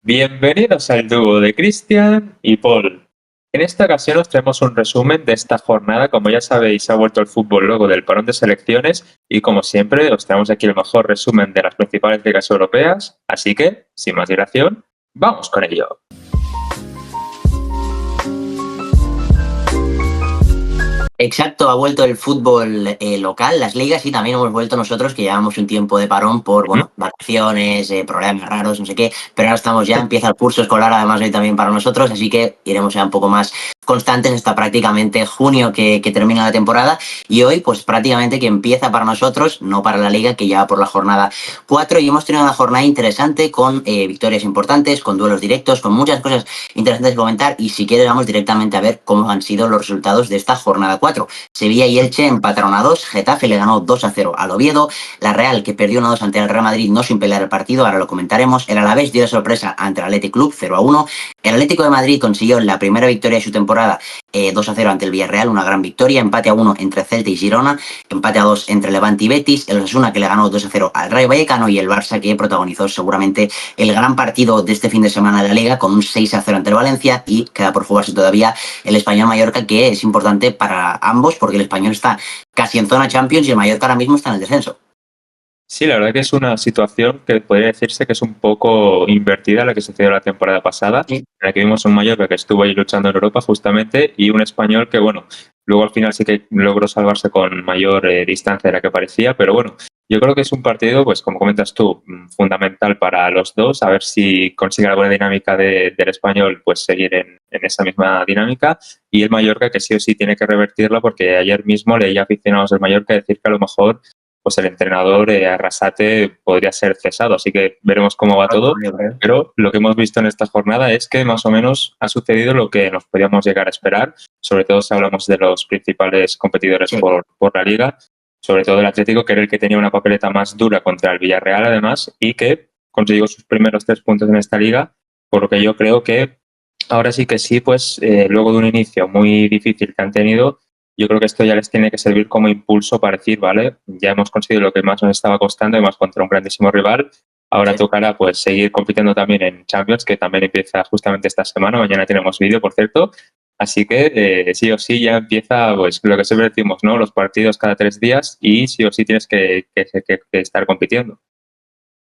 Bienvenidos al dúo de Cristian y Paul. En esta ocasión os traemos un resumen de esta jornada. Como ya sabéis, ha vuelto el fútbol luego del parón de selecciones y como siempre os traemos aquí el mejor resumen de las principales ligas europeas. Así que, sin más dilación, vamos con ello. Exacto, ha vuelto el fútbol local, las ligas, y también hemos vuelto nosotros, que llevamos un tiempo de parón por, vacaciones, problemas raros, no sé qué, pero ahora estamos ya, empieza el curso escolar, además hoy también para nosotros, así que iremos ya un poco más constantes hasta prácticamente junio que termina la temporada, y hoy pues prácticamente que empieza para nosotros, no para la liga, que ya va por la jornada 4, y hemos tenido una jornada interesante con victorias importantes, con duelos directos, con muchas cosas interesantes que comentar, y si quieres vamos directamente a ver cómo han sido los resultados de esta jornada 4. Sevilla y Elche empataron a 2, Getafe le ganó 2-0 al Oviedo, la Real, que perdió 1-2 ante el Real Madrid, no sin pelear el partido, ahora lo comentaremos, el Alavés dio la sorpresa ante el Athletic Club 0-1, el Atlético de Madrid consiguió la primera victoria de su temporada 2-0 ante el Villarreal, una gran victoria, empate a 1 entre Celta y Girona, empate a 2 entre Levante y Betis, el Osasuna, que le ganó 2-0 al Rayo Vallecano, y el Barça, que protagonizó seguramente el gran partido de este fin de semana de la Liga con un 6-0 ante el Valencia, y queda por jugarse todavía el Español Mallorca, que es importante para ambos porque el Español está casi en zona Champions y el Mallorca ahora mismo está en el descenso. Sí, la verdad que es una situación que podría decirse que es un poco invertida a la que sucedió la temporada pasada, Sí. en la que vimos un Mallorca que estuvo ahí luchando en Europa justamente y un español que, bueno, luego al final sí que logró salvarse con mayor distancia de la que parecía, pero bueno, yo creo que es un partido, pues como comentas tú, fundamental para los dos, a ver si consigue la buena dinámica del español, pues seguir en esa misma dinámica, y el Mallorca que sí o sí tiene que revertirla, porque ayer mismo leía aficionados del Mallorca decir que a lo mejor pues el entrenador Arrasate podría ser cesado, así que veremos cómo va todo, pero lo que hemos visto en esta jornada es que más o menos ha sucedido lo que nos podíamos llegar a esperar, sobre todo si hablamos de los principales competidores Sí. por la Liga, sobre todo el Atlético, que era el que tenía una papeleta más dura contra el Villarreal además, y que consiguió sus primeros 3 puntos en esta Liga, por lo que yo creo que ahora sí que sí, pues luego de un inicio muy difícil que han tenido, yo creo que esto ya les tiene que servir como impulso para decir, vale, ya hemos conseguido lo que más nos estaba costando y más contra un grandísimo rival. Ahora tocará pues seguir compitiendo también en Champions, que también empieza justamente esta semana. Mañana tenemos vídeo, por cierto. Así que sí o sí ya empieza pues lo que siempre decimos, ¿no? Los partidos cada 3 días y sí o sí tienes que estar compitiendo.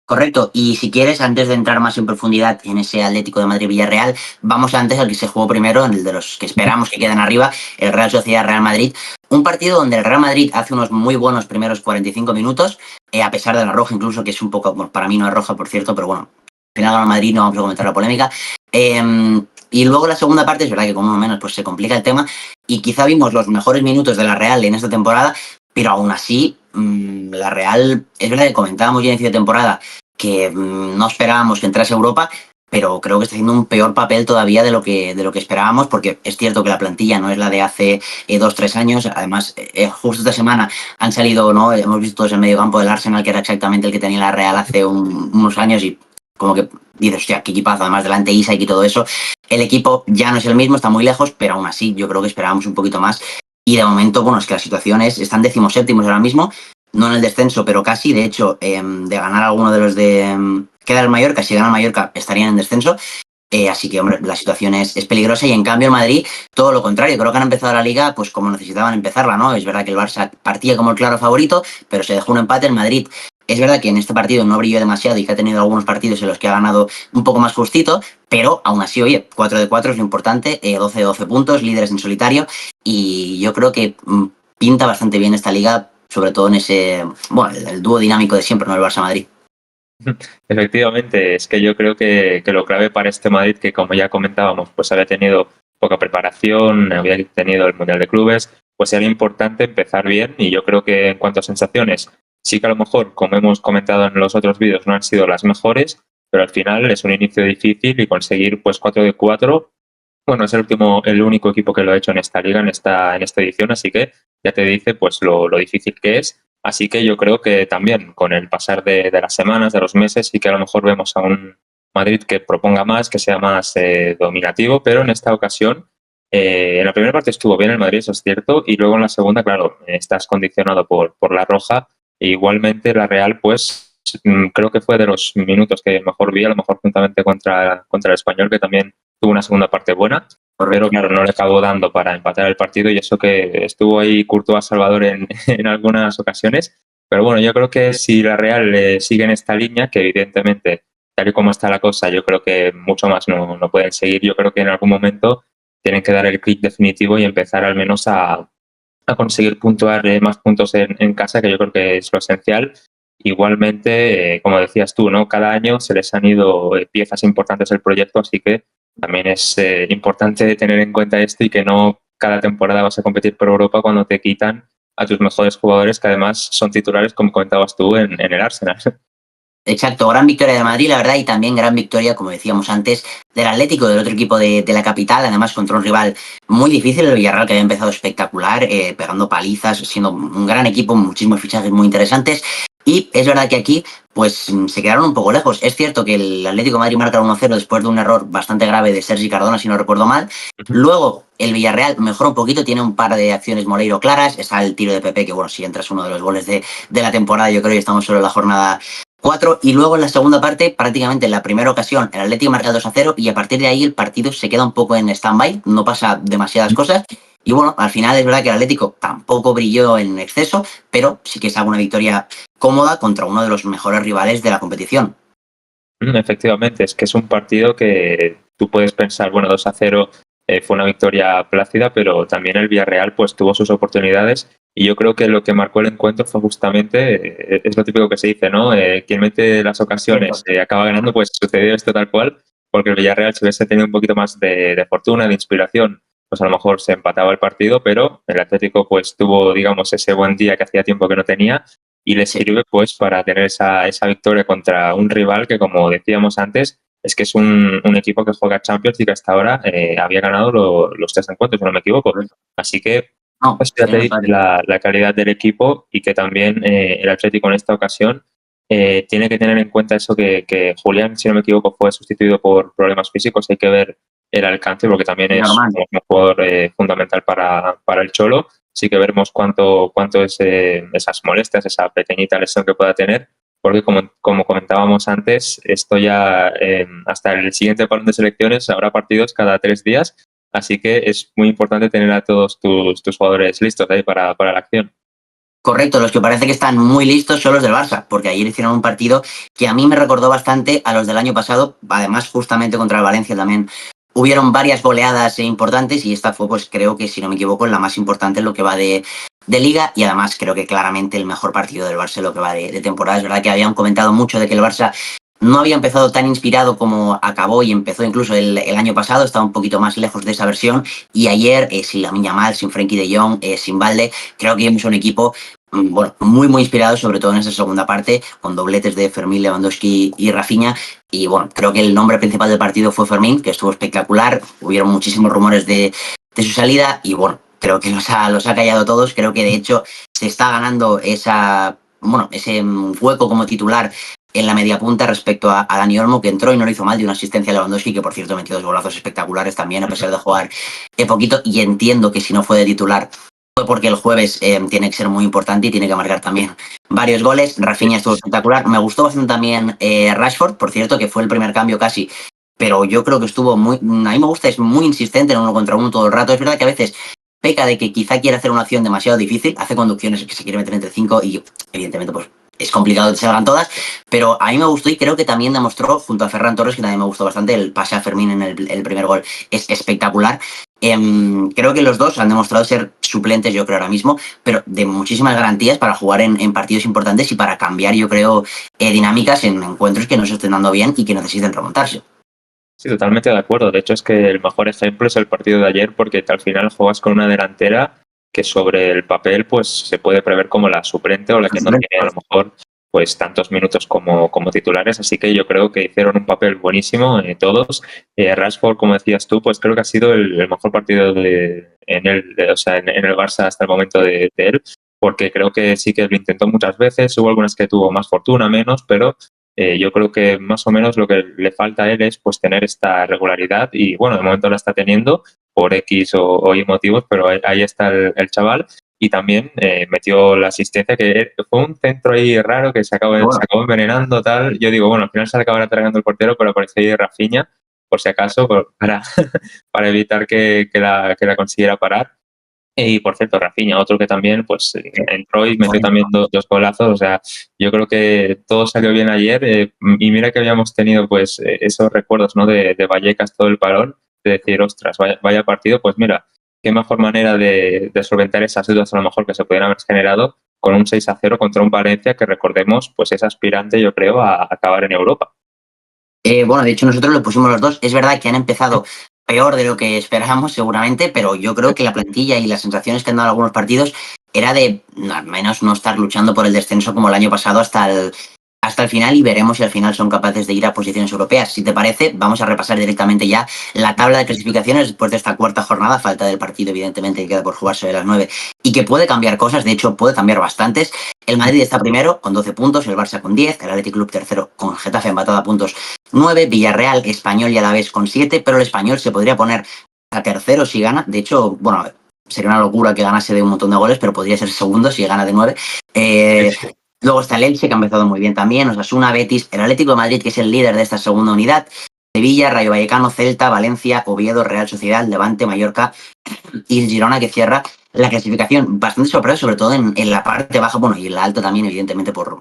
Correcto, y si quieres, antes de entrar más en profundidad en ese Atlético de Madrid-Villarreal, vamos antes al que se jugó primero, en el de los que esperamos que queden arriba, el Real Sociedad-Real Madrid. Un partido donde el Real Madrid hace unos muy buenos primeros 45 minutos, a pesar de la roja incluso, que es un poco, bueno, para mí no es roja, por cierto, pero bueno, al final gana Madrid, no vamos a comentar la polémica. Y luego la segunda parte, es verdad que con uno menos pues se complica el tema, y quizá vimos los mejores minutos de la Real en esta temporada, pero aún así, la Real, es verdad que comentábamos ya en inicio de temporada que no esperábamos que entrase a Europa, pero creo que está haciendo un peor papel todavía de lo que esperábamos, porque es cierto que la plantilla no es la de hace 2-3 años. Además, justo esta semana han salido, ¿no? Hemos visto todos el medio campo del Arsenal, que era exactamente el que tenía la Real hace unos años, y como que dices, hostia, qué equipazo, además delante Isaac y todo eso. El equipo ya no es el mismo, está muy lejos, pero aún así yo creo que esperábamos un poquito más. Y de momento, bueno, es que la situación están 17º ahora mismo, no en el descenso, pero casi. De hecho, de ganar alguno de los de... queda el Mallorca, si gana el Mallorca estarían en descenso. Así que, hombre, la situación es peligrosa, y en cambio el Madrid, todo lo contrario. Creo que han empezado la Liga pues como necesitaban empezarla, ¿no? Es verdad que el Barça partía como el claro favorito, pero se dejó un empate. El Madrid, es verdad que en este partido no brilló demasiado y que ha tenido algunos partidos en los que ha ganado un poco más justito, pero aún así, oye, 4 de 4 es lo importante, 12 de 12 puntos, líderes en solitario, y yo creo que pinta bastante bien esta Liga, sobre todo en ese, bueno, el dúo dinámico de siempre, ¿no? El Barça-Madrid. Efectivamente, es que yo creo que lo clave para este Madrid, que como ya comentábamos, pues había tenido poca preparación, había tenido el Mundial de Clubes, pues era importante empezar bien, y yo creo que en cuanto a sensaciones, sí que a lo mejor, como hemos comentado en los otros vídeos, no han sido las mejores, pero al final es un inicio difícil y conseguir pues 4 de 4, bueno, es el único equipo que lo ha hecho en esta liga, en esta edición, así que ya te dice pues lo difícil que es. Así que yo creo que también con el pasar de las semanas, de los meses, sí que a lo mejor vemos a un Madrid que proponga más, que sea más dominativo, pero en esta ocasión, en la primera parte estuvo bien el Madrid, eso es cierto, y luego en la segunda, claro, estás condicionado por la roja, e igualmente la Real, pues creo que fue de los minutos que mejor vi, a lo mejor juntamente contra el Español, que también tuvo una segunda parte buena. Pero claro, no le acabó dando para empatar el partido y eso que estuvo ahí Courtois Salvador en algunas ocasiones. Pero bueno, yo creo que si la Real sigue en esta línea, que evidentemente, tal y como está la cosa, yo creo que mucho más no pueden seguir. Yo creo que en algún momento tienen que dar el clic definitivo y empezar al menos a conseguir puntuar más puntos en casa, que yo creo que es lo esencial. Igualmente, como decías tú, ¿no? Cada año se les han ido piezas importantes del proyecto, así que también es importante tener en cuenta esto y que no cada temporada vas a competir por Europa cuando te quitan a tus mejores jugadores, que además son titulares, como comentabas tú, en el Arsenal. Exacto, gran victoria de Madrid, la verdad, y también gran victoria, como decíamos antes, del Atlético, del otro equipo de la capital, además contra un rival muy difícil, el Villarreal, que había empezado espectacular, pegando palizas, siendo un gran equipo, muchísimos fichajes muy interesantes. Y es verdad que aquí, pues se quedaron un poco lejos. Es cierto que el Atlético de Madrid marca 1-0 después de un error bastante grave de Sergi Cardona, si no recuerdo mal. Luego, el Villarreal mejora un poquito, tiene un par de acciones Moleiro claras. Está el tiro de Pepe, que bueno, si entra es uno de los goles de la temporada, yo creo que estamos solo en la jornada 4, y luego en la segunda parte, prácticamente en la primera ocasión, el Atlético marca 2-0 y a partir de ahí el partido se queda un poco en stand-by, no pasa demasiadas cosas. Y bueno, al final es verdad que el Atlético tampoco brilló en exceso, pero sí que es una victoria cómoda contra uno de los mejores rivales de la competición. Efectivamente, es que es un partido que tú puedes pensar, bueno, 2-0 fue una victoria plácida, pero también el Villarreal pues tuvo sus oportunidades y yo creo que lo que marcó el encuentro fue justamente, es lo típico que se dice, ¿no? Quien mete las ocasiones acaba ganando, pues sucedió esto tal cual, porque el Villarreal si hubiese tenido un poquito más de fortuna, de inspiración, pues a lo mejor se empataba el partido, pero el Atlético pues tuvo, digamos, ese buen día que hacía tiempo que no tenía y les sirve pues para tener esa victoria contra un rival que, como decíamos antes, es que es un equipo que juega Champions y que hasta ahora había ganado los 3 encuentros, si no me equivoco. Así que No, pues ya te dice la calidad del equipo y que también el Atlético en esta ocasión tiene que tener en cuenta eso que Julián, si no me equivoco, fue sustituido por problemas físicos. Hay que ver el alcance porque también es un jugador fundamental para el Cholo. Sí que veremos cuánto es esas molestias, esa pequeñita lesión que pueda tener, porque como comentábamos antes, esto ya hasta el siguiente parón de selecciones habrá partidos cada 3 días, así que es muy importante tener a todos tus jugadores listos ahí para la acción. Correcto, los que parece que están muy listos son los del Barça, porque ayer hicieron un partido que a mí me recordó bastante a los del año pasado, además justamente contra el Valencia también hubieron varias goleadas importantes y esta fue, pues creo que si no me equivoco, la más importante en lo que va de Liga y además creo que claramente el mejor partido del Barça en lo que va de temporada. Es verdad que habían comentado mucho de que el Barça no había empezado tan inspirado como acabó y empezó incluso el año pasado, estaba un poquito más lejos de esa versión y ayer, sin Lamine Yamal, sin Frenkie de Jong, sin Valde, creo que vimos un equipo bueno, muy inspirado, sobre todo en esa segunda parte, con dobletes de Fermín, Lewandowski y Rafinha. Y bueno, creo que el nombre principal del partido fue Fermín, que estuvo espectacular. Hubieron muchísimos rumores de su salida y bueno, creo que los ha callado todos. Creo que de hecho se está ganando ese hueco como titular en la media punta respecto a Dani Olmo, que entró y no lo hizo mal, de una asistencia a Lewandowski, que por cierto metió 2 golazos espectaculares también, a pesar de jugar poquito. Y entiendo que si no fue de titular fue porque el jueves tiene que ser muy importante y tiene que marcar también varios goles. Rafinha estuvo espectacular. Me gustó bastante también Rashford, por cierto, que fue el primer cambio casi, pero yo creo que estuvo muy... A mí me gusta, es muy insistente en uno contra uno todo el rato. Es verdad que a veces peca de que quizá quiere hacer una acción demasiado difícil, hace conducciones que se quiere meter entre 5 y evidentemente pues es complicado que se hagan todas, pero a mí me gustó y creo que también demostró, junto a Ferran Torres, que también me gustó bastante, el pase a Fermín en el primer gol es espectacular. Creo que los dos han demostrado ser suplentes, yo creo, ahora mismo, pero de muchísimas garantías para jugar en partidos importantes y para cambiar, yo creo, dinámicas en encuentros que no se estén dando bien y que necesiten remontarse. Sí, totalmente de acuerdo. De hecho, es que el mejor ejemplo es el partido de ayer porque al final juegas con una delantera que sobre el papel pues se puede prever como la suplente o la que no tiene a lo mejor pues tantos minutos como titulares. Así que yo creo que hicieron un papel buenísimo todos. Rashford, como decías tú, pues creo que ha sido el mejor partido en el Barça hasta el momento de él, porque creo que sí que lo intentó muchas veces. Hubo algunas que tuvo más fortuna, menos, pero yo creo que más o menos lo que le falta a él es pues tener esta regularidad y bueno, de momento la está teniendo por X o Y motivos, pero ahí está el chaval y también metió la asistencia, que fue un centro ahí raro que se acabó envenenando, tal. Yo digo, bueno, al final se le acabará tragando el portero, pero apareció ahí Rafinha, por si acaso, para, para evitar que la consiguiera parar. Y por cierto, Rafinha, otro que también pues entró y metió también dos golazos. O sea, yo creo que todo salió bien ayer. Y mira que habíamos tenido pues esos recuerdos, ¿no? De Vallecas todo el parón, de decir, ostras, vaya partido. Pues mira, qué mejor manera de solventar esas dudas a lo mejor que se pudieran haber generado con un 6-0 contra un Valencia que, recordemos, pues es aspirante, yo creo, a acabar en Europa. Bueno, de hecho nosotros lo pusimos los dos. Es verdad que han empezado peor de lo que esperábamos seguramente, pero yo creo que la plantilla y las sensaciones que han dado algunos partidos era de al menos no estar luchando por el descenso como el año pasado hasta el final, y veremos si al final son capaces de ir a posiciones europeas. Si te parece, vamos a repasar directamente ya la tabla de clasificaciones después de esta cuarta jornada, falta del partido evidentemente que queda por jugarse de las 9 y que puede cambiar cosas, de hecho puede cambiar bastantes. El Madrid está primero con 12 puntos, el Barça con 10, el Athletic Club tercero con Getafe empatado a puntos 9, Villarreal, Español y Alavés con 7, pero el Español se podría poner a tercero si gana. De hecho, bueno, sería una locura que ganase de un montón de goles, pero podría ser segundo si gana de 9. Luego está el Elche, que ha empezado muy bien también, Osasuna, Betis, el Atlético de Madrid, que es el líder de esta segunda unidad, Sevilla, Rayo Vallecano, Celta, Valencia, Oviedo, Real Sociedad, Levante, Mallorca y el Girona, que cierra la clasificación. Bastante sorpresa, sobre todo en la parte baja, bueno, y en la alta también, evidentemente, por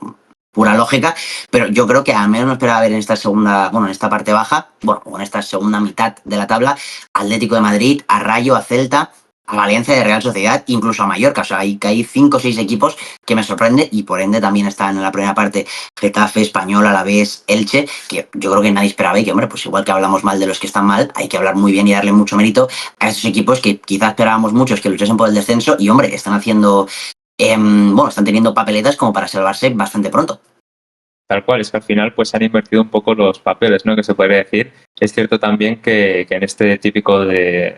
pura lógica, pero yo creo que al menos no esperaba ver en esta segunda, bueno, en esta parte baja, bueno, o en esta segunda mitad de la tabla, Atlético de Madrid, a Rayo, a Celta, a Valencia de Real Sociedad, incluso a Mallorca. O sea, hay 5 o 6 equipos que me sorprende, y por ende también están en la primera parte Getafe, Español, Alavés, Elche, que yo creo que nadie esperaba, y que, hombre, pues igual que hablamos mal de los que están mal, hay que hablar muy bien y darle mucho mérito a estos equipos que quizás esperábamos muchos que luchasen por el descenso y, hombre, están haciendo, bueno, están teniendo papeletas como para salvarse bastante pronto. Tal cual, es que al final pues han invertido un poco los papeles, ¿no? Que se podría decir. Es cierto también que en este típico del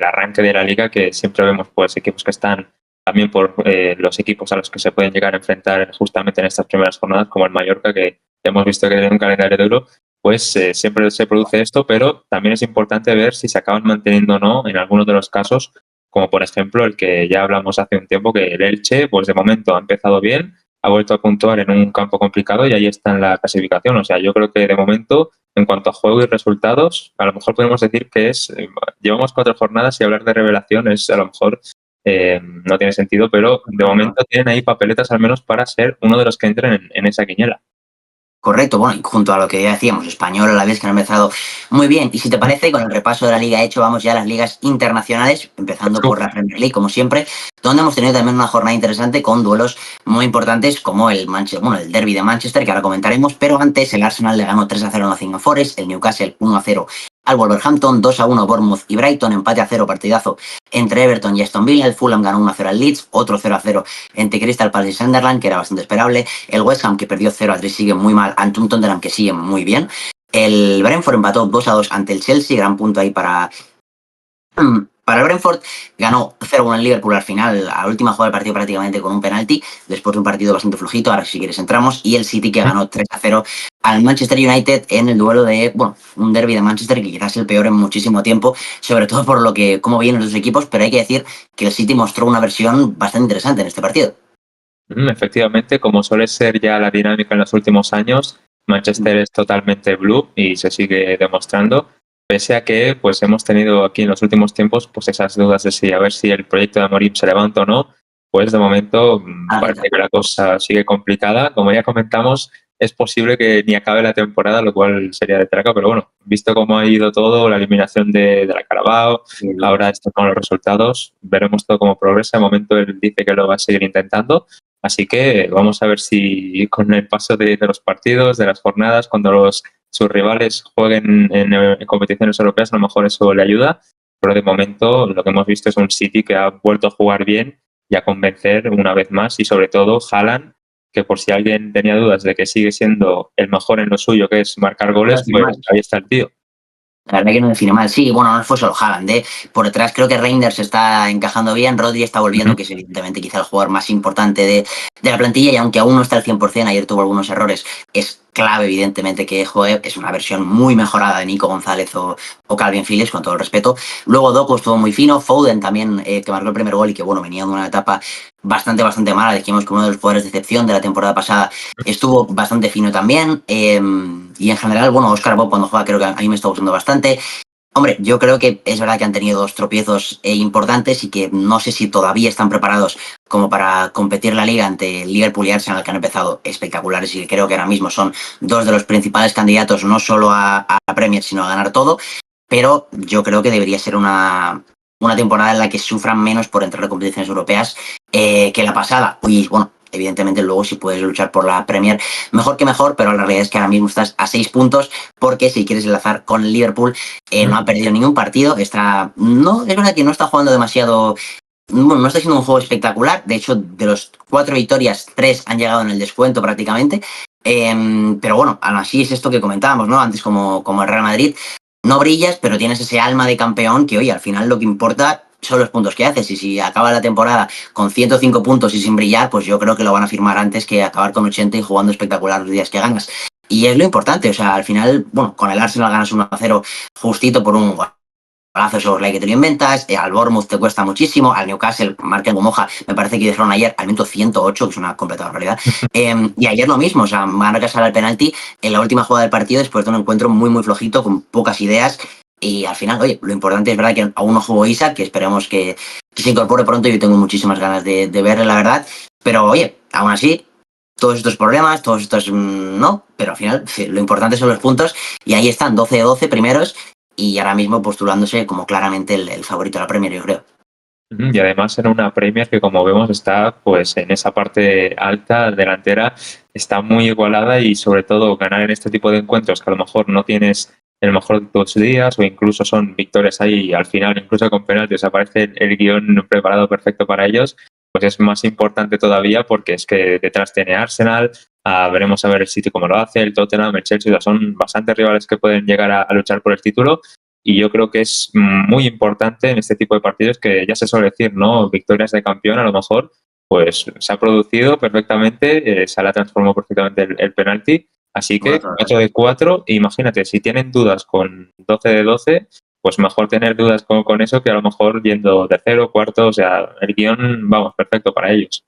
arranque de la liga, que siempre vemos pues equipos que están también por los equipos a los que se pueden llegar a enfrentar justamente en estas primeras jornadas, como el Mallorca, que hemos visto que tiene un calendario duro, pues siempre se produce esto, pero también es importante ver si se acaban manteniendo o no en algunos de los casos, como por ejemplo el que ya hablamos hace un tiempo, que el Elche, pues de momento ha empezado bien, ha vuelto a puntuar en un campo complicado y ahí está en la clasificación. O sea, yo creo que de momento, en cuanto a juego y resultados, a lo mejor podemos decir que llevamos 4 jornadas y hablar de revelación es a lo mejor no tiene sentido, pero de momento tienen ahí papeletas al menos para ser uno de los que entren en esa quiniela. Correcto, bueno, y junto a lo que ya decíamos, Español a la vez, que han empezado muy bien. Y si te parece, con el repaso de la liga hecho, vamos ya a las ligas internacionales, empezando por la Premier League, como siempre, donde hemos tenido también una jornada interesante con duelos muy importantes, como el derby de Manchester, que ahora comentaremos, pero antes el Arsenal le ganó 3-0 a Nottingham Forest, el Newcastle 1-0 al Wolverhampton, 2-1 Bournemouth y Brighton, empate a 0, partidazo entre Everton y Aston Villa, el Fulham ganó 1-0 al Leeds, otro 0-0 entre Crystal Palace y Sunderland, que era bastante esperable, el West Ham, que perdió 0-3, sigue muy mal ante un Tottenham que sigue muy bien, el Brentford empató 2-2 ante el Chelsea, gran punto ahí para el Brentford, ganó 0-1 el Liverpool al final, a la última jugada del partido prácticamente con un penalti, después de un partido bastante flojito, ahora si quieres entramos, y el City, que ganó 3-0 al Manchester United en el duelo de, bueno, un derby de Manchester que quizás es el peor en muchísimo tiempo, sobre todo por cómo vienen los dos equipos, pero hay que decir que el City mostró una versión bastante interesante en este partido. Efectivamente, como suele ser ya la dinámica en los últimos años, Manchester es totalmente blue y se sigue demostrando, pese a que pues hemos tenido aquí en los últimos tiempos pues esas dudas de si a ver si el proyecto de Amorim se levanta o no. Pues de momento parece que la cosa sigue complicada. Como ya comentamos, es posible que ni acabe la temporada, lo cual sería de traca, pero bueno, visto cómo ha ido todo, la eliminación de la Carabao, ahora esto con los resultados, veremos todo cómo progresa. De momento él dice que lo va a seguir intentando. Así que vamos a ver si con el paso de los partidos, de las jornadas, cuando sus rivales jueguen en competiciones europeas, a lo mejor eso le ayuda. Pero de momento lo que hemos visto es un City que ha vuelto a jugar bien y a convencer una vez más. Y sobre todo Haaland, que por si alguien tenía dudas de que sigue siendo el mejor en lo suyo, que es marcar goles, pues ahí está el tío. La verdad que no define mal. Sí, bueno, no fue solo Haaland. Por detrás creo que Reinders está encajando bien, Rodri está volviendo, que es evidentemente quizá el jugador más importante de la plantilla, y aunque aún no está al 100%, ayer tuvo algunos errores, es clave, evidentemente, que juegue. Es una versión muy mejorada de Nico González o Calvin Phillips, con todo el respeto. Luego Doku estuvo muy fino, Foden también, que marcó el primer gol y que, bueno, venía de una etapa bastante mala. Dijimos que uno de los jugadores de excepción de la temporada pasada estuvo bastante fino también. Y en general, bueno, Oscar Bob cuando juega creo que a mí me está gustando bastante. Hombre, yo creo que es verdad que han tenido dos tropiezos importantes y que no sé si todavía están preparados como para competir la liga ante Liverpool y Arsenal, que han empezado espectaculares y que creo que ahora mismo son dos de los principales candidatos no solo a la Premier, sino a ganar todo. Pero yo creo que debería ser una temporada en la que sufran menos por entrar a competiciones europeas que la pasada. Y bueno, evidentemente luego si puedes luchar por la Premier, mejor que mejor, pero la realidad es que ahora mismo estás a 6 puntos, porque si quieres enlazar con el Liverpool, no ha perdido ningún partido. No, es verdad que no está jugando demasiado. Bueno, no está siendo un juego espectacular. De hecho, de los 4 victorias, 3 han llegado en el descuento prácticamente. Pero bueno, aún así es esto que comentábamos, ¿no? Antes como el Real Madrid. No brillas, pero tienes ese alma de campeón que, oye, al final lo que importa son los puntos que haces. Y si acaba la temporada con 105 puntos y sin brillar, pues yo creo que lo van a firmar antes que acabar con 80 y jugando espectacular los días que ganas. Y es lo importante, o sea, al final, bueno, con el Arsenal ganas 1-0 justito por un golazo sobre que te lo inventas. Al Bournemouth te cuesta muchísimo, al Newcastle, marca en Gomoja, me parece que dejaron ayer al minuto 108, que es una completa barbaridad. Y ayer lo mismo, o sea, van a casar al penalti en la última jugada del partido después de un encuentro muy flojito, con pocas ideas. Y al final, oye, lo importante es verdad que aún no jugó Isaac, que esperemos que se incorpore pronto. Yo tengo muchísimas ganas de verle, la verdad. Pero oye, aún así, todos estos problemas, todos estos no, pero al final sí, lo importante son los puntos. Y ahí están, 12 de 12 primeros, y ahora mismo postulándose como claramente el favorito de la Premier, yo creo. Y además en una Premier que, como vemos, está pues en esa parte alta delantera, está muy igualada, y sobre todo ganar en este tipo de encuentros que a lo mejor no tienes el mejor de tus días, o incluso son victorias ahí al final, incluso con penaltis, aparece el guión preparado perfecto para ellos, pues es más importante todavía, porque es que detrás tiene Arsenal, veremos a ver el City cómo lo hace, el Tottenham, el Chelsea, o sea, son bastantes rivales que pueden llegar a luchar por el título. Y yo creo que es muy importante en este tipo de partidos, que ya se suele decir, ¿no? Victorias de campeón, a lo mejor, pues se ha producido perfectamente, Salah transformó perfectamente el penalti, así que 4 de 4, imagínate, si tienen dudas con 12 de 12, pues mejor tener dudas con eso que a lo mejor yendo de 0, cuarto, o sea, el guión, vamos, perfecto para ellos.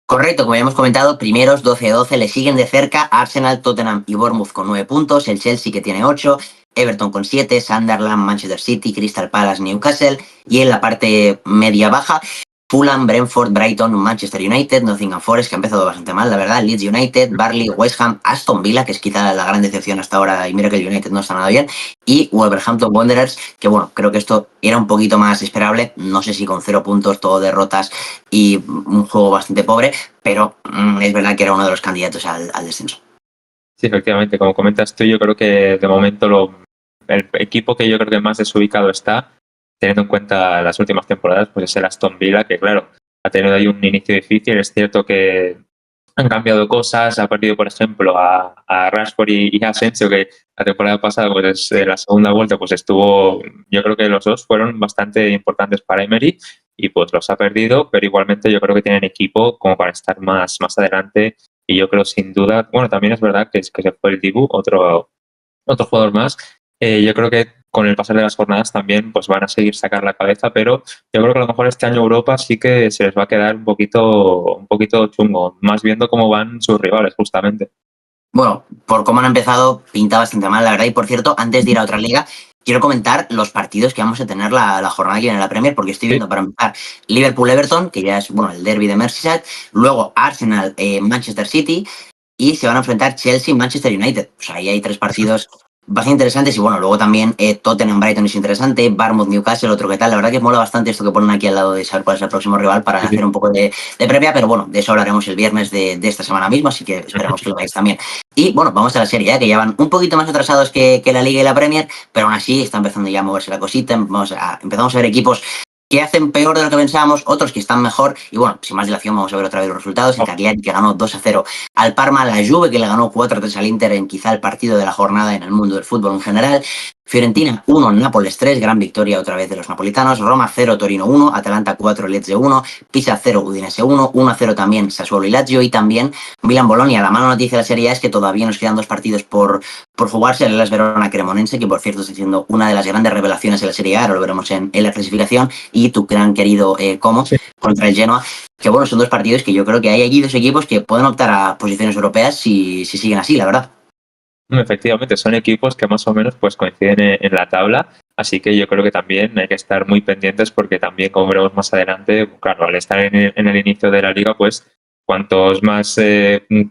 Correcto, como ya hemos comentado, primeros 12 de 12, le siguen de cerca Arsenal, Tottenham y Bournemouth con 9 puntos, el Chelsea que tiene 8, Everton con 7, Sunderland, Manchester City, Crystal Palace, Newcastle, y en la parte media-baja, Fulham, Brentford, Brighton, Manchester United, Nottingham Forest, que ha empezado bastante mal, la verdad, Leeds United, Burnley, West Ham, Aston Villa, que es quizá la gran decepción hasta ahora, y mira que el United no está nada bien, y Wolverhampton Wanderers, que bueno, creo que esto era un poquito más esperable, no sé si con 0 puntos, todo derrotas y un juego bastante pobre, pero es verdad que era uno de los candidatos al descenso. Sí, efectivamente, como comentas tú, yo creo que de momento el equipo que yo creo que más desubicado está, teniendo en cuenta las últimas temporadas, pues es el Aston Villa, que claro, ha tenido ahí un inicio difícil. Es cierto que han cambiado cosas, ha perdido, por ejemplo, a Rashford y a Asensio, que la temporada pasada, pues la segunda vuelta, pues estuvo, yo creo que los dos fueron bastante importantes para Emery, y pues los ha perdido, pero igualmente yo creo que tienen equipo como para estar más adelante. Y yo creo, sin duda, bueno, también es verdad que se fue el Dibu, otro jugador más. Yo creo que con el pasar de las jornadas también pues van a seguir sacar la cabeza, pero yo creo que a lo mejor este año Europa sí que se les va a quedar un poquito chungo, más viendo cómo van sus rivales, justamente. Bueno, por cómo han empezado, pinta bastante mal, la verdad. Y por cierto, antes de ir a otra liga, quiero comentar los partidos que vamos a tener la jornada que viene en la Premier, porque estoy Sí. viendo para empezar Liverpool-Everton, que ya es bueno el derby de Merseyside, luego Arsenal-Manchester City, y se van a enfrentar Chelsea-Manchester United. O sea, ahí hay 3 partidos bastante interesantes. Y bueno, luego también Tottenham-Brighton es interesante, Bournemouth-Newcastle, otro que tal. La verdad que mola bastante esto que ponen aquí al lado de saber cuál es el próximo rival para Sí, hacer un poco de previa, pero bueno, de eso hablaremos el viernes de esta semana mismo, así que esperemos que lo veáis también. Y bueno, vamos a la Serie A, que ya van un poquito más atrasados que la Liga y la Premier, pero aún así está empezando ya a moverse la cosita. Empezamos a ver equipos que hacen peor de lo que pensábamos, otros que están mejor. Y bueno, sin más dilación, vamos a ver otra vez los resultados. El Cagliari, que ganó 2-0 al Parma, la Juve, que le ganó 4-3 al Inter en quizá el partido de la jornada en el mundo del fútbol en general, Fiorentina 1, Nápoles 3, gran victoria otra vez de los napolitanos. Roma 0, Torino 1, Atalanta 4, Lecce 1, Pisa 0, Udinese 1, 1-0 también Sassuolo y Lazio, y también Milan-Bolonia. La mala noticia de la Serie A es que todavía nos quedan 2 partidos por jugarse, el Hellas Verona-Cremonense, que por cierto está siendo una de las grandes revelaciones de la Serie A, ahora lo veremos en la clasificación, y tu gran querido Como Sí. contra el Genoa, que bueno, son 2 partidos que yo creo que hay allí 2 equipos que pueden optar a posiciones europeas si siguen así, la verdad. Efectivamente, son equipos que más o menos pues coinciden en la tabla, así que yo creo que también hay que estar muy pendientes porque también, como veremos más adelante, claro, al estar en el inicio de la liga, pues cuantos más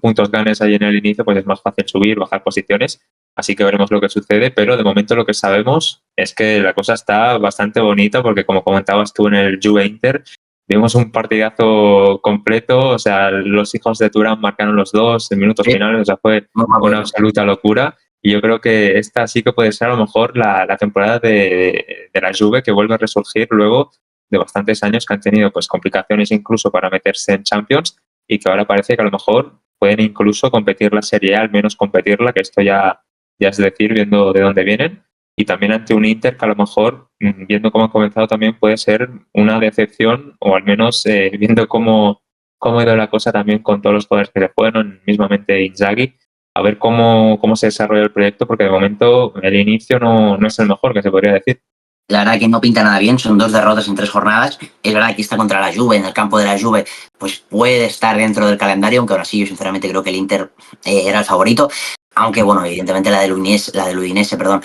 puntos ganes hay en el inicio, pues es más fácil subir, bajar posiciones, así que veremos lo que sucede, pero de momento lo que sabemos es que la cosa está bastante bonita porque como comentabas tú en el Juve Inter, vimos un partidazo completo, o sea, los hijos de Turán marcaron los 2 en minutos Sí, finales, o sea, fue muy una guapo. absoluta locura. Y yo creo que esta sí que puede ser a lo mejor la temporada de la Juve, que vuelve a resurgir luego de bastantes años que han tenido pues complicaciones incluso para meterse en Champions y que ahora parece que a lo mejor pueden incluso competir la Serie A, al menos competirla, que esto ya es decir, viendo de dónde vienen. Y también ante un Inter que a lo mejor, viendo cómo han comenzado, también puede ser una decepción, o al menos viendo cómo ha ido la cosa también con todos los jugadores que se fueron, mismamente Inzaghi, a ver cómo se desarrolla el proyecto, porque de momento el inicio no es el mejor, que se podría decir. La verdad que no pinta nada bien, son 2 derrotas en 3 jornadas. Es verdad que está contra la Juve, en el campo de la Juve, pues puede estar dentro del calendario, aunque ahora sí, yo sinceramente creo que el Inter era el favorito. Aunque bueno, evidentemente la del Udinese, perdón,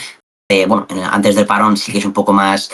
bueno, antes del parón sí que es un poco más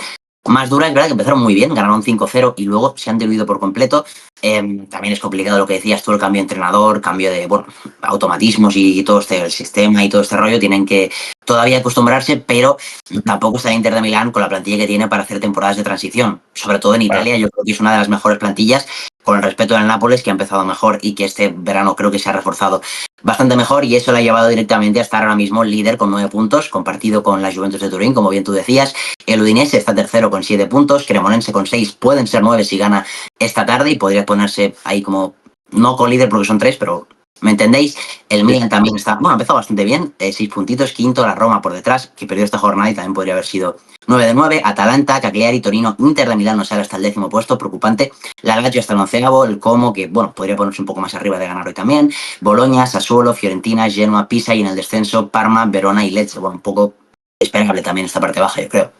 dura. Es verdad que empezaron muy bien, ganaron 5-0 y luego se han diluido por completo. También es complicado lo que decías tú, el cambio de entrenador, cambio de bueno, automatismos y todo el sistema y todo este rollo. Tienen que todavía acostumbrarse, pero tampoco está el Inter de Milán con la plantilla que tiene para hacer temporadas de transición. Sobre todo en Claro. Italia, yo creo que es una de las mejores plantillas, con el respeto del Nápoles, que ha empezado mejor y que este verano creo que se ha reforzado bastante mejor, y eso le ha llevado directamente a estar ahora mismo líder con 9 puntos, compartido con la Juventus de Turín, como bien tú decías. El Udinese está tercero con 7 puntos, Cremonense con 6, pueden ser 9 si gana esta tarde y podría ponerse ahí como, no con líder porque son 3, pero ¿me entendéis? El Sí. Milan también está, bueno, ha empezado bastante bien, 6 puntitos, quinto la Roma por detrás, que perdió esta jornada y también podría haber sido 9 de 9, Atalanta, Cagliari, Torino, Inter de Milán no sale hasta el 10º puesto, preocupante, la Lazio hasta el 11º, el Como, que bueno, podría ponerse un poco más arriba de ganar hoy también, Boloña, Sassuolo, Fiorentina, Genoa, Pisa, y en el descenso Parma, Verona y Lecce, bueno, un poco esperable también esta parte baja, yo creo.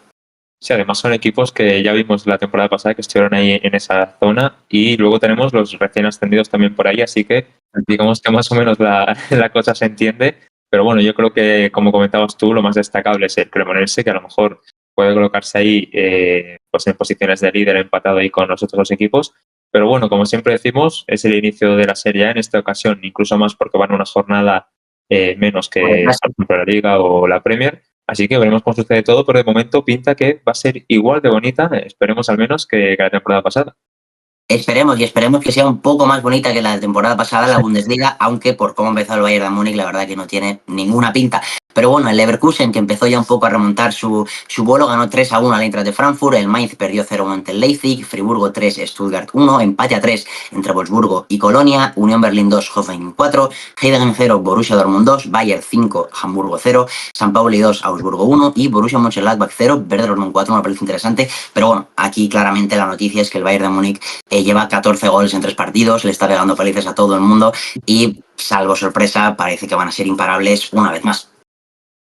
Sí, además son equipos que ya vimos la temporada pasada que estuvieron ahí en esa zona y luego tenemos los recién ascendidos también por ahí, así que digamos que más o menos la cosa se entiende, pero bueno, yo creo que como comentabas tú, lo más destacable es el Cremonense, que a lo mejor puede colocarse ahí pues en posiciones de líder empatado ahí con los otros dos equipos, pero bueno, como siempre decimos, es el inicio de la Serie A en esta ocasión, incluso más porque van una jornada menos que por ejemplo la Liga o la Premier. Así que veremos cómo sucede todo, pero de momento pinta que va a ser igual de bonita, esperemos al menos, que la temporada pasada. Esperemos, y esperemos que sea un poco más bonita que la temporada pasada, la Bundesliga, aunque por cómo empezó el Bayern de Múnich, la verdad que no tiene ninguna pinta. Pero bueno, el Leverkusen, que empezó ya un poco a remontar su vuelo, ganó 3-1 al Eintracht de Frankfurt, el Mainz perdió 0-1 ante el Leipzig, Friburgo 3, Stuttgart 1, empate a 3 entre Wolfsburgo y Colonia, Unión Berlín 2, Hoffenheim 4, Heidenheim 0, Borussia Dortmund 2, Bayern 5, Hamburgo 0, San Pauli 2, Augsburgo 1 y Borussia Mönchengladbach 0, Werder Dortmund 4, me parece interesante. Pero bueno, aquí claramente la noticia es que el Bayern de Múnich lleva 14 goles en 3 partidos, le está pegando palizas a todo el mundo y, salvo sorpresa, parece que van a ser imparables una vez más.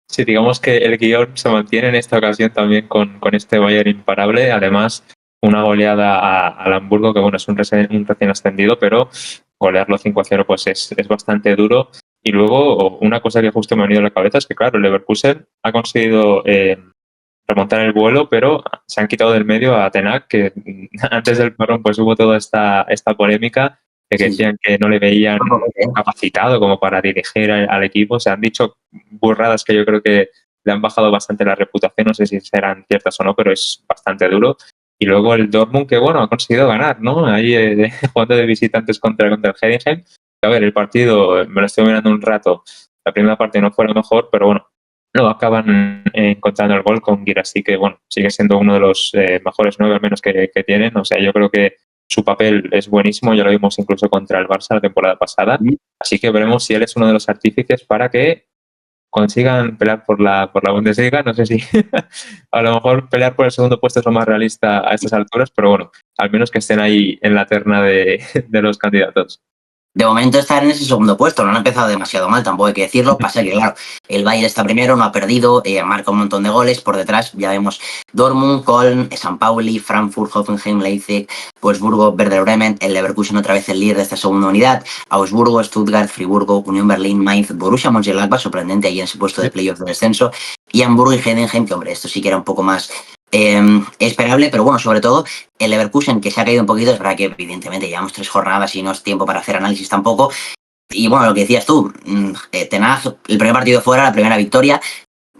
Sí, digamos que el guión se mantiene en esta ocasión también con este Bayern imparable. Además, una goleada al Hamburgo, que bueno, es un recién ascendido, pero golearlo 5-0 pues es bastante duro. Y luego, una cosa que justo me ha venido a la cabeza es que, claro, el Leverkusen ha conseguido remontar el vuelo, pero se han quitado del medio a Tenac, que antes del parón pues hubo toda esta polémica de que Sí, sí. decían que no le veían capacitado como para dirigir al equipo. Se han dicho burradas que yo creo que le han bajado bastante la reputación, no sé si serán ciertas o no, pero es bastante duro. Y luego el Dortmund, que bueno, ha conseguido ganar, ¿no? Ahí jugando de visitantes contra el Heidenheim. A ver, el partido me lo estoy mirando un rato. La primera parte no fue lo mejor, pero bueno, no acaban encontrando el gol con Guirassy, que bueno, sigue siendo uno de los mejores 9 al menos que tienen. O sea, yo creo que su papel es buenísimo, ya lo vimos incluso contra el Barça la temporada pasada. Así que veremos si él es uno de los artífices para que consigan pelear por la Bundesliga, no sé si a lo mejor pelear por el segundo puesto es lo más realista a estas alturas, pero bueno, al menos que estén ahí en la terna de los candidatos. De momento están en ese segundo puesto, no han empezado demasiado mal, tampoco hay que decirlo. Pasa que, claro, el Bayern está primero, no ha perdido, marca un montón de goles. Por detrás ya vemos Dortmund, Köln, San Pauli, Frankfurt, Hoffenheim, Leipzig, Wolfsburgo, Werder Bremen, el Leverkusen otra vez el líder de esta segunda unidad, Augsburgo, Stuttgart, Friburgo, Unión Berlín, Mainz, Borussia Mönchengladbach, sorprendente ahí en ese puesto de playoff de descenso, y Hamburgo y Heidenheim, que hombre, esto sí que era un poco más esperable, pero bueno, sobre todo el Leverkusen, que se ha caído un poquito. Es verdad que evidentemente llevamos 3 jornadas y no es tiempo para hacer análisis tampoco. Y bueno, lo que decías tú, Ten Hag, el primer partido fuera, la primera victoria.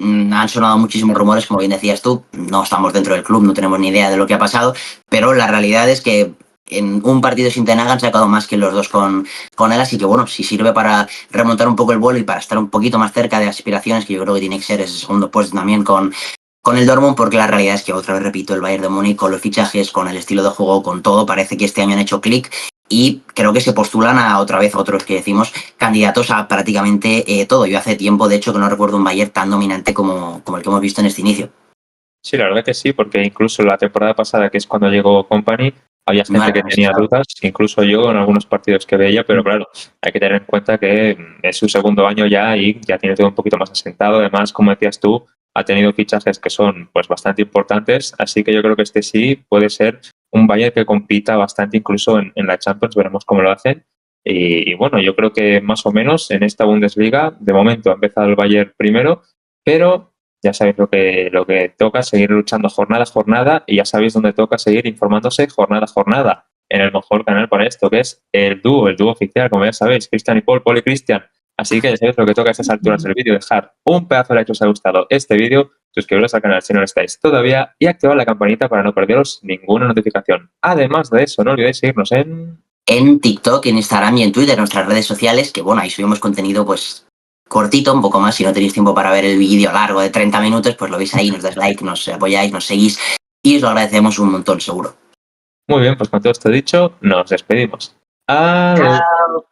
Han sonado muchísimos rumores, como bien decías tú. No estamos dentro del club, no tenemos ni idea de lo que ha pasado, pero la realidad es que en un partido sin Ten Hag han sacado más que los dos con él, así que bueno, si sirve para remontar un poco el vuelo y para estar un poquito más cerca de aspiraciones, que yo creo que tiene que ser ese segundo puesto también con el Dortmund, porque la realidad es que, otra vez repito, el Bayern de Múnich, con los fichajes, con el estilo de juego, con todo, parece que este año han hecho clic y creo que se postulan a otra vez otros que decimos candidatos a prácticamente todo. Yo hace tiempo, de hecho, que no recuerdo un Bayern tan dominante como el que hemos visto en este inicio. Sí, la verdad que sí, porque incluso la temporada pasada, que es cuando llegó Company, había No gente era que tenía dudas, incluso yo en algunos partidos que veía, pero claro, hay que tener en cuenta que es su segundo año ya y ya tiene todo un poquito más asentado. Además, como decías tú, ha tenido fichajes que son pues bastante importantes, así que yo creo que este sí puede ser un Bayern que compita bastante incluso en la Champions, veremos cómo lo hacen. Y bueno, yo creo que más o menos en esta Bundesliga, de momento ha empezado el Bayern primero, pero ya sabéis lo que toca, seguir luchando jornada a jornada, y ya sabéis dónde toca seguir informándose jornada a jornada, en el mejor canal para esto, que es el dúo oficial, como ya sabéis, Cristian y Paul y Cristian. Así que ya sabéis lo que toca a estas alturas del vídeo: dejar un pedazo de like si os ha gustado este vídeo, suscribiros al canal si no lo estáis todavía y activar la campanita para no perderos ninguna notificación. Además de eso, no olvidéis seguirnos en TikTok, en Instagram y en Twitter, nuestras redes sociales, que bueno, ahí subimos contenido pues cortito, un poco más. Si no tenéis tiempo para ver el vídeo largo de 30 minutos, pues lo veis ahí, nos dais like, nos apoyáis, nos seguís y os lo agradecemos un montón, seguro. Muy bien, pues con todo esto dicho, nos despedimos. Adiós.